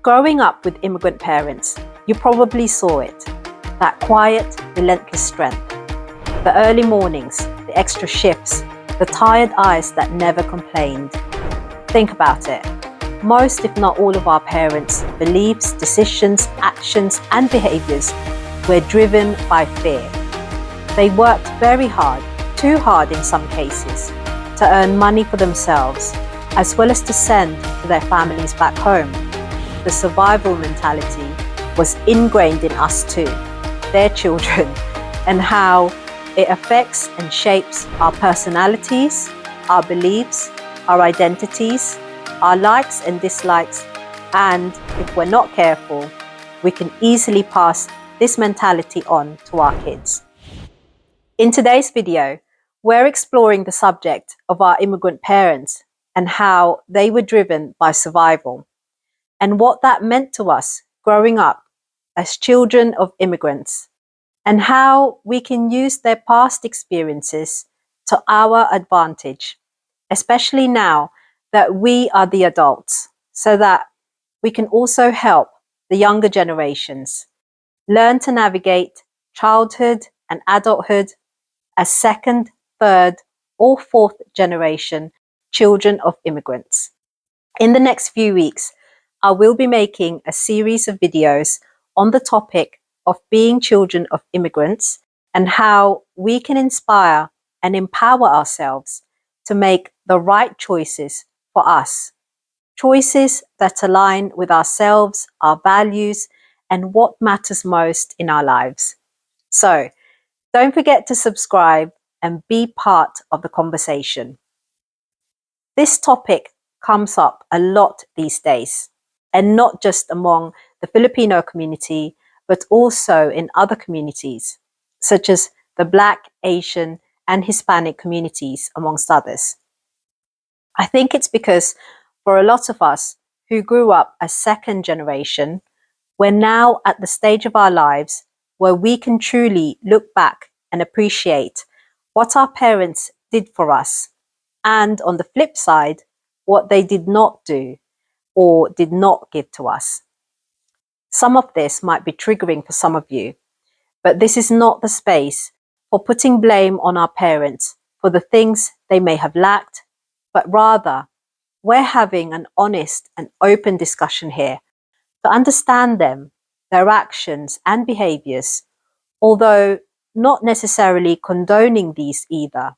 Growing up with immigrant parents, you probably saw it. That quiet, relentless strength. The early mornings, the extra shifts, the tired eyes that never complained. Think about it. Most, if not all of our parents' beliefs, decisions, actions, and behaviors were driven by fear. They worked very hard, too hard in some cases, to earn money for themselves, as well as to send to their families back home. The survival mentality was ingrained in us too, their children, and how it affects and shapes our personalities, our beliefs, our identities, our likes and dislikes, and if we're not careful, we can easily pass this mentality on to our kids. In today's video, we're exploring the subject of our immigrant parents and how they were driven by survival, and what that meant to us growing up as children of immigrants, and how we can use their past experiences to our advantage, especially now that we are the adults, so that we can also help the younger generations learn to navigate childhood and adulthood as second, third, or fourth generation children of immigrants. In the next few weeks, I will be making a series of videos on the topic of being children of immigrants and how we can inspire and empower ourselves to make the right choices for us. Choices that align with ourselves, our values, and what matters most in our lives. So, don't forget to subscribe and be part of the conversation. This topic comes up a lot these days, and not just among the Filipino community, but also in other communities, such as the Black, Asian, and Hispanic communities, amongst others. I think it's because for a lot of us who grew up as second generation, we're now at the stage of our lives where we can truly look back and appreciate what our parents did for us, and on the flip side, what they did not do or did not give to us. Some of this might be triggering for some of you, but this is not the space for putting blame on our parents for the things they may have lacked, but rather we're having an honest and open discussion here to understand them, their actions and behaviors, although not necessarily condoning these either,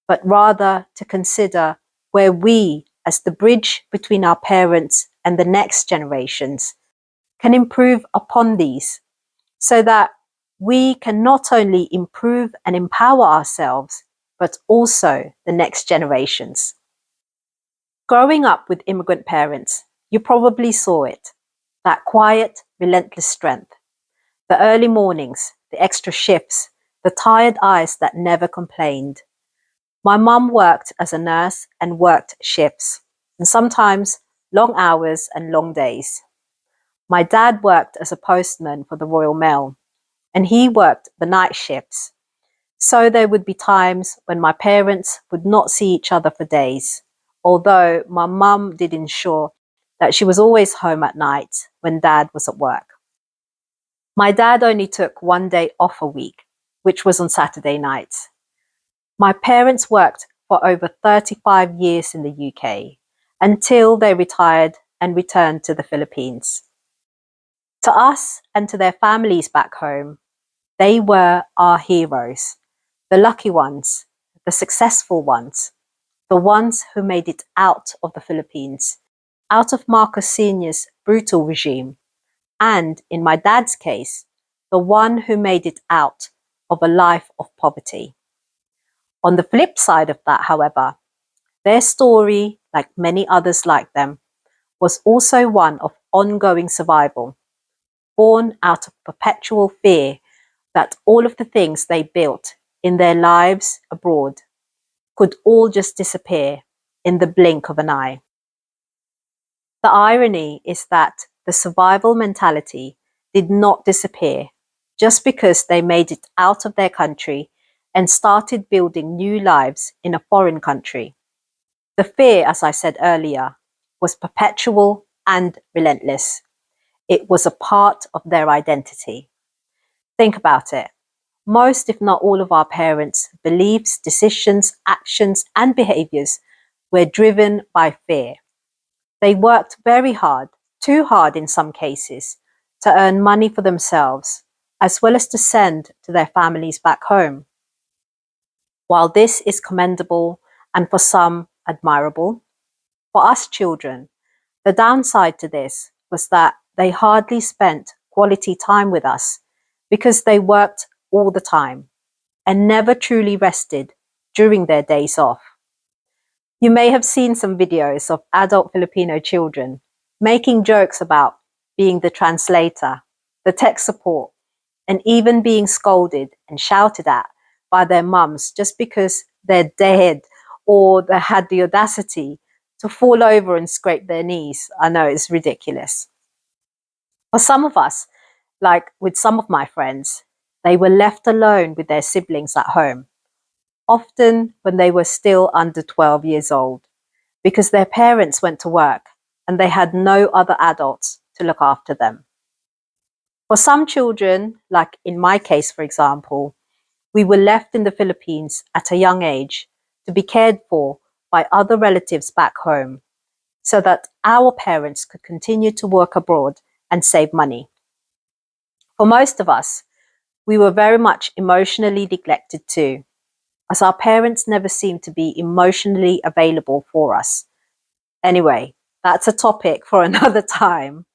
but rather to consider where we, as the bridge between our parents and the next generations, can improve upon these so that we can not only improve and empower ourselves, but also the next generations. Growing up with immigrant parents, you probably saw it. That quiet, relentless strength. The early mornings, the extra shifts, the tired eyes that never complained. My mum worked as a nurse and worked shifts, and sometimes long hours and long days. My dad worked as a postman for the Royal Mail, and he worked the night shifts. So there would be times when my parents would not see each other for days, although my mum did ensure that she was always home at night when dad was at work. My dad only took one day off a week, which was on Saturday nights. My parents worked for over 35 years in the UK until they retired and returned to the Philippines. To us and to their families back home, they were our heroes, the lucky ones, the successful ones, the ones who made it out of the Philippines, out of Marcos Sr.'s brutal regime, and in my dad's case, the one who made it out of a life of poverty. On the flip side of that, however, their story, like many others like them, was also one of ongoing survival, born out of perpetual fear that all of the things they built in their lives abroad could all just disappear in the blink of an eye. The irony is that the survival mentality did not disappear just because they made it out of their country and started building new lives in a foreign country. The fear, as I said earlier, was perpetual and relentless. It was a part of their identity. Think about it. Most, if not all, of our parents' beliefs, decisions, actions, and behaviors were driven by fear. They worked very hard, too hard in some cases, to earn money for themselves, as well as to send to their families back home. While this is commendable and for some admirable, for us children, the downside to this was that they hardly spent quality time with us because they worked all the time and never truly rested during their days off. You may have seen some videos of adult Filipino children making jokes about being the translator, the tech support, and even being scolded and shouted at by their mums just because they're dead or they had the audacity to fall over and scrape their knees. I know it's ridiculous. For some of us, like with some of my friends, they were left alone with their siblings at home, often when they were still under 12 years old, because their parents went to work and they had no other adults to look after them. For some children, like in my case, for example, we were left in the Philippines at a young age to be cared for by other relatives back home so that our parents could continue to work abroad and save money. For most of us, we were very much emotionally neglected too, as our parents never seemed to be emotionally available for us. Anyway, that's a topic for another time.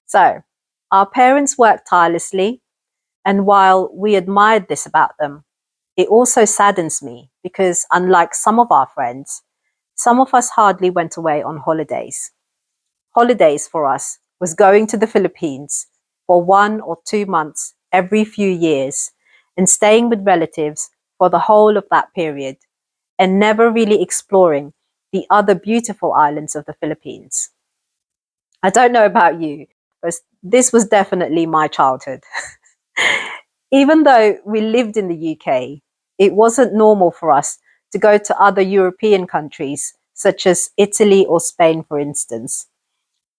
So, our parents worked tirelessly, and while we admired this about them, it also saddens me because, unlike some of our friends, some of us hardly went away on holidays. Holidays for us was going to the Philippines for 1 or 2 months every few years and staying with relatives for the whole of that period and never really exploring the other beautiful islands of the Philippines. I don't know about you, but this was definitely my childhood. Even though we lived in the UK, it wasn't normal for us to go to other European countries, such as Italy or Spain, for instance.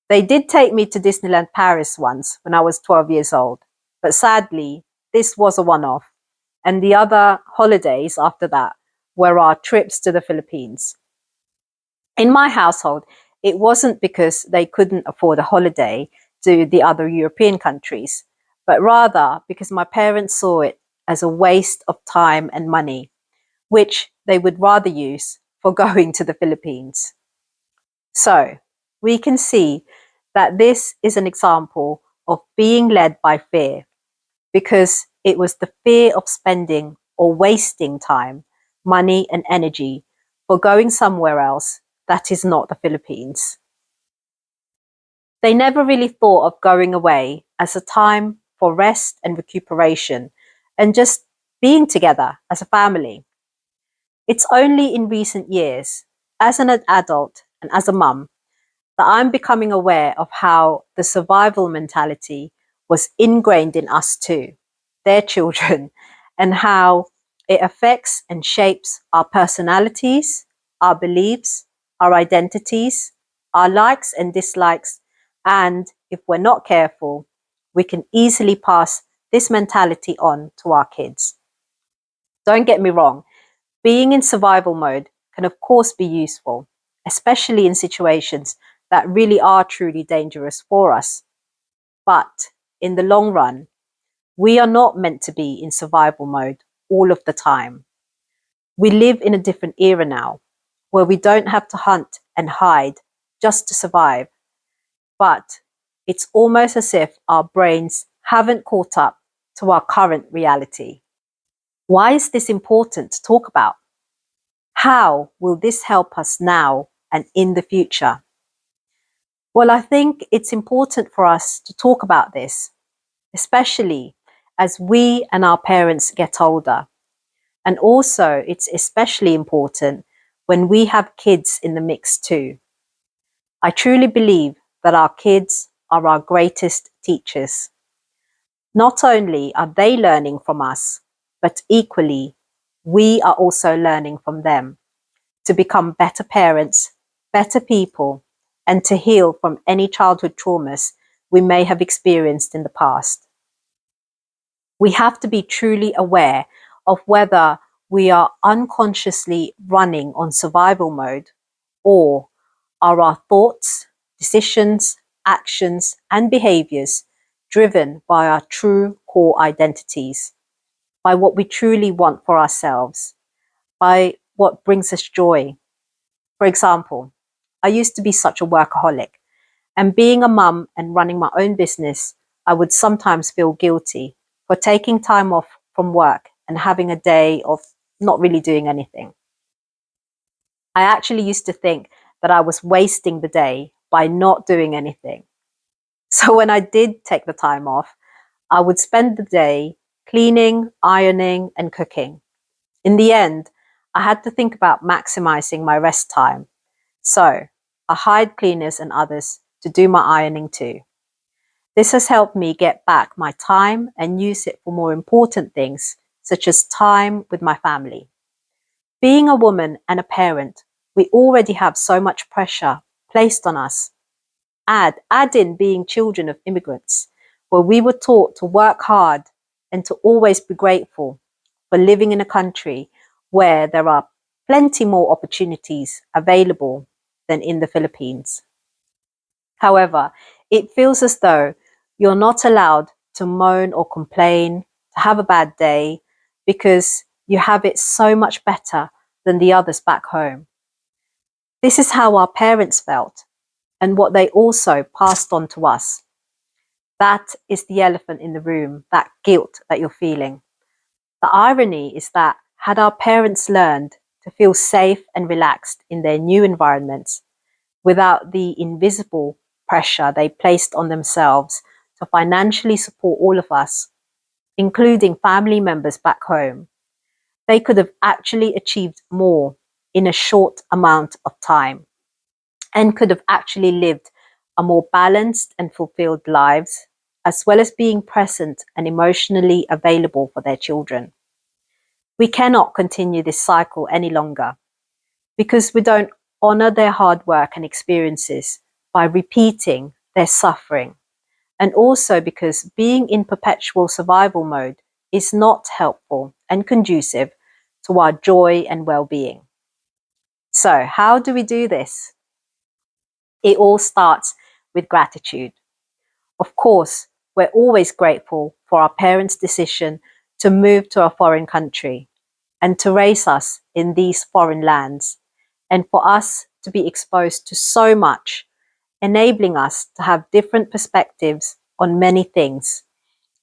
They did take me to Disneyland Paris once when I was 12 years old, but sadly, this was a one-off, and the other holidays after that were our trips to the Philippines. In my household, it wasn't because they couldn't afford a holiday to the other European countries, but rather because my parents saw it as a waste of time and money, which they would rather use for going to the Philippines. So, we can see that this is an example of being led by fear, because it was the fear of spending or wasting time, money, and energy for going somewhere else that is not the Philippines. They never really thought of going away as a time for rest and recuperation and just being together as a family. It's only in recent years, as an adult and as a mum, that I'm becoming aware of how the survival mentality was ingrained in us too, their children, and how it affects and shapes our personalities, our beliefs, our identities, our likes and dislikes, and if we're not careful, we can easily pass this mentality on to our kids. Don't get me wrong, being in survival mode can of course be useful, especially in situations that really are truly dangerous for us. But in the long run, we are not meant to be in survival mode all of the time. We live in a different era now, where we don't have to hunt and hide just to survive. But it's almost as if our brains haven't caught up to our current reality. Why is this important to talk about? How will this help us now and in the future? Well, I think it's important for us to talk about this, especially as we and our parents get older. And also, it's especially important when we have kids in the mix too. I truly believe that our kids are our greatest teachers. Not only are they learning from us, but equally, we are also learning from them to become better parents, better people, and to heal from any childhood traumas we may have experienced in the past. We have to be truly aware of whether we are unconsciously running on survival mode, or are our thoughts, decisions, actions, and behaviors driven by our true core identities, by what we truly want for ourselves, by what brings us joy. For example, I used to be such a workaholic, and being a mum and running my own business, I would sometimes feel guilty for taking time off from work and having a day of not really doing anything. I actually used to think that I was wasting the day by not doing anything. So when I did take the time off, I would spend the day cleaning, ironing, and cooking. In the end, I had to think about maximizing my rest time. So I hired cleaners and others to do my ironing too. This has helped me get back my time and use it for more important things, such as time with my family. Being a woman and a parent, we already have so much pressure placed on us. Add in being children of immigrants, where we were taught to work hard and to always be grateful for living in a country where there are plenty more opportunities available than in the Philippines. However, it feels as though you're not allowed to moan or complain, to have a bad day, because you have it so much better than the others back home. This is how our parents felt and what they also passed on to us. That is the elephant in the room, that guilt that you're feeling. The irony is that had our parents learned to feel safe and relaxed in their new environments without the invisible pressure they placed on themselves to financially support all of us, including family members back home, they could have actually achieved more in a short amount of time and could have actually lived a more balanced and fulfilled lives, as well as being present and emotionally available for their children. We cannot continue this cycle any longer because we don't honor their hard work and experiences by repeating their suffering, and also because being in perpetual survival mode is not helpful and conducive to our joy and well-being. So, how do we do this? It all starts with gratitude. Of course, we're always grateful for our parents' decision to move to a foreign country and to raise us in these foreign lands, and for us to be exposed to so much, enabling us to have different perspectives on many things,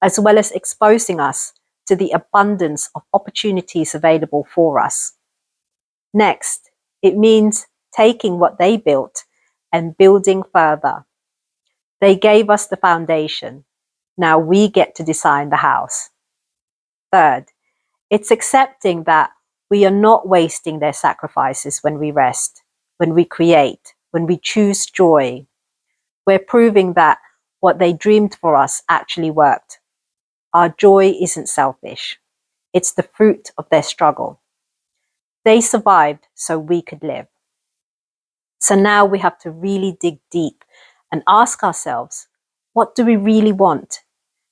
as well as exposing us to the abundance of opportunities available for us. Next, it means taking what they built and building further. They gave us the foundation. Now we get to design the house. Third, it's accepting that we are not wasting their sacrifices when we rest, when we create, when we choose joy. We're proving that what they dreamed for us actually worked. Our joy isn't selfish. It's the fruit of their struggle. They survived so we could live. So now we have to really dig deep and ask ourselves, what do we really want?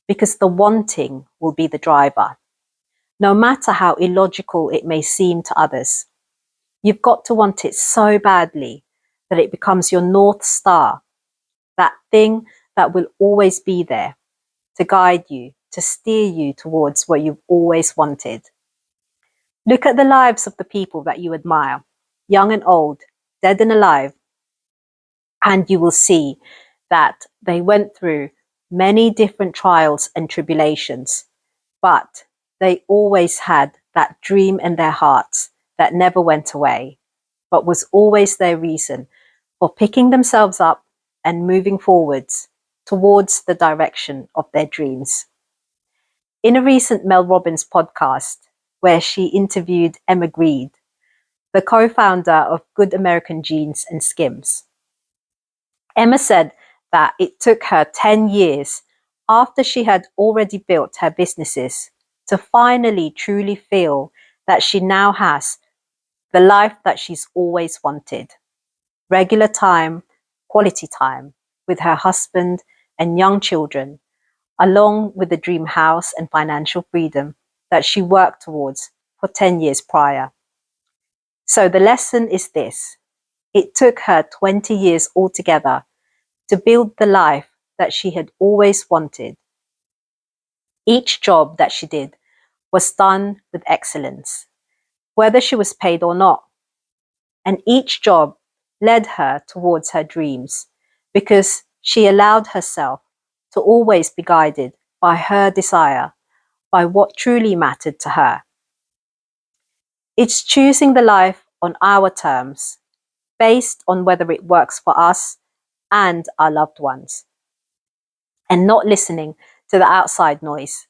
Because the wanting will be the driver, no matter how illogical it may seem to others. You've got to want it so badly that it becomes your North Star, that thing that will always be there to guide you, to steer you towards what you've always wanted. Look at the lives of the people that you admire, young and old, dead and alive, and you will see that they went through many different trials and tribulations, but they always had that dream in their hearts that never went away, but was always their reason for picking themselves up and moving forwards towards the direction of their dreams. In a recent Mel Robbins podcast, where she interviewed Emma Grede, the co-founder of Good American Jeans and Skims, Emma said that it took her 10 years after she had already built her businesses to finally truly feel that she now has the life that she's always wanted. Regular time, quality time with her husband and young children, along with the dream house and financial freedom that she worked towards for 10 years prior. So the lesson is this: it took her 20 years altogether to build the life that she had always wanted. Each job that she did was done with excellence, whether she was paid or not. And each job led her towards her dreams because she allowed herself to always be guided by her desire, by what truly mattered to her. It's choosing the life on our terms, based on whether it works for us and our loved ones, and not listening to the outside noise,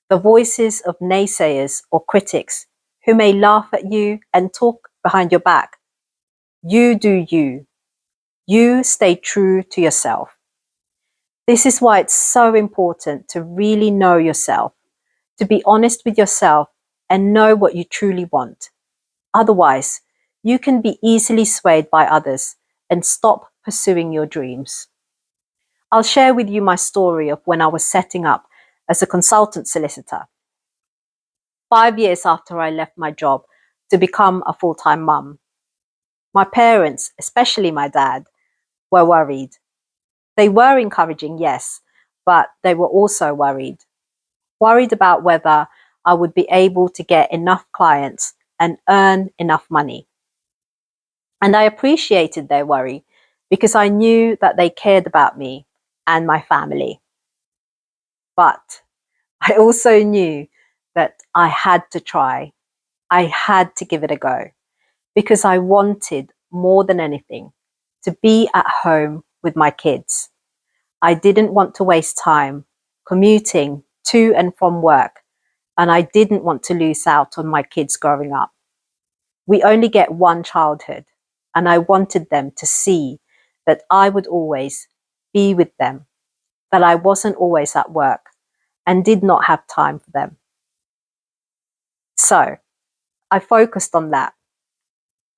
the voices of naysayers or critics who may laugh at you and talk behind your back. You do you. You stay true to yourself. This is why it's so important to really know yourself, to be honest with yourself and know what you truly want. Otherwise, you can be easily swayed by others and stop pursuing your dreams. I'll share with you my story of when I was setting up as a consultant solicitor. 5 years after I left my job to become a full-time mum, my parents, especially my dad, were worried. They were encouraging, yes, but they were also worried. Worried about whether I would be able to get enough clients and earn enough money. And I appreciated their worry because I knew that they cared about me and my family. But I also knew that I had to try. I had to give it a go because I wanted more than anything to be at home with my kids. I didn't want to waste time commuting to and from work, and I didn't want to lose out on my kids growing up. We only get one childhood, and I wanted them to see that I would always be with them, that I wasn't always at work and did not have time for them. So I focused on that.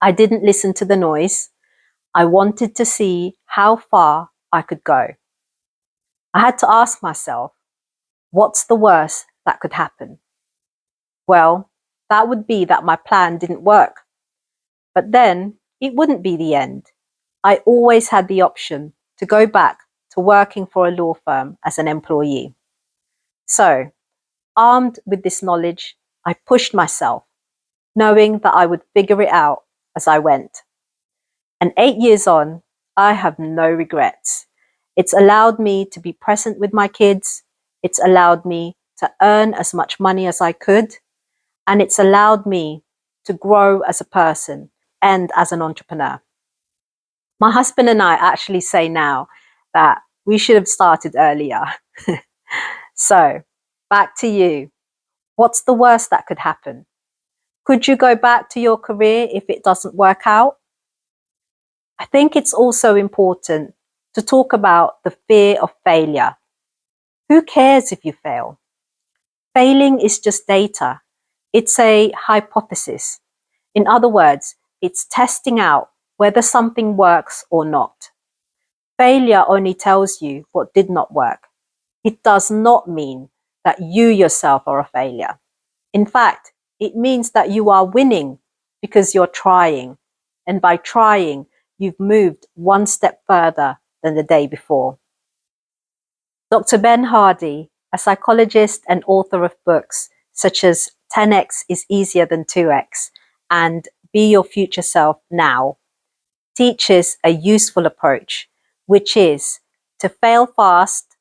I didn't listen to the noise. I wanted to see how far I could go. I had to ask myself, what's the worst that could happen? Well, that would be that my plan didn't work. But then it wouldn't be the end. I always had the option to go back to working for a law firm as an employee. So, armed with this knowledge, I pushed myself, knowing that I would figure it out as I went. And 8 years on, I have no regrets. It's allowed me to be present with my kids. It's allowed me to earn as much money as I could. And it's allowed me to grow as a person and as an entrepreneur. My husband and I actually say now that we should have started earlier. So, back to you. What's the worst that could happen? Could you go back to your career if it doesn't work out? I think it's also important to talk about the fear of failure. Who cares if you fail? Failing is just data. It's a hypothesis. In other words, it's testing out whether something works or not. Failure only tells you what did not work. It does not mean that you yourself are a failure. In fact, it means that you are winning because you're trying. And by trying, you've moved one step further than the day before. Dr. Ben Hardy, a psychologist and author of books such as 10x is easier than 2x and Be Your Future Self Now, teaches a useful approach, which is to fail fast,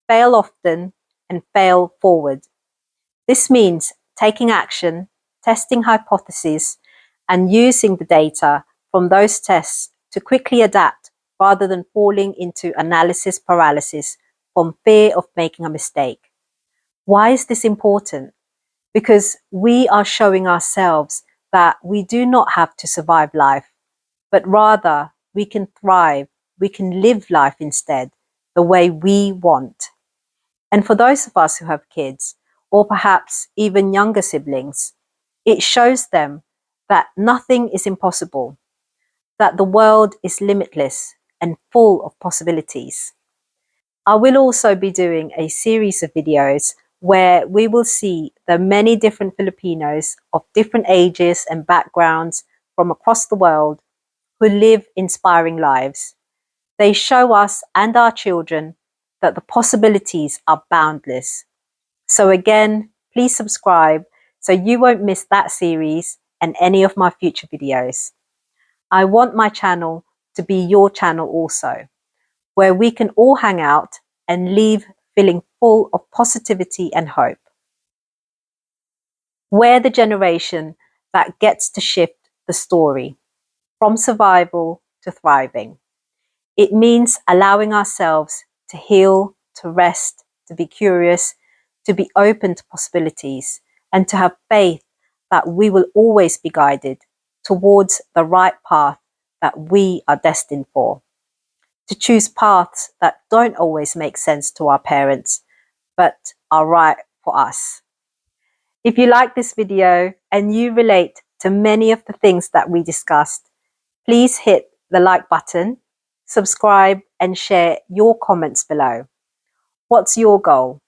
fail often, and fail forward. This means taking action, testing hypotheses, and using the data from those tests to quickly adapt rather than falling into analysis paralysis from fear of making a mistake. Why is this important? Because we are showing ourselves that we do not have to survive life, but rather we can thrive, we can live life instead the way we want. And for those of us who have kids, or perhaps even younger siblings, it shows them that nothing is impossible, that the world is limitless and full of possibilities. I will also be doing a series of videos where we will see the many different Filipinos of different ages and backgrounds from across the world who live inspiring lives. They show us and our children that the possibilities are boundless. So again, please subscribe so you won't miss that series and any of my future videos. I want my channel to be your channel also, where we can all hang out and leave feeling full of positivity and hope. We're the generation that gets to shift the story from survival to thriving. It means allowing ourselves to heal, to rest, to be curious, to be open to possibilities, and to have faith that we will always be guided towards the right path that we are destined for. To choose paths that don't always make sense to our parents, but are right for us. If you like this video and you relate to many of the things that we discussed, please hit the like button, subscribe, and share your comments below. What's your goal?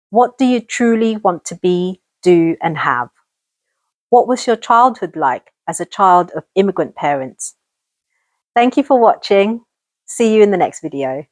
What do you truly want to be, do, and have? What was your childhood like as a child of immigrant parents? Thank you for watching. See you in the next video.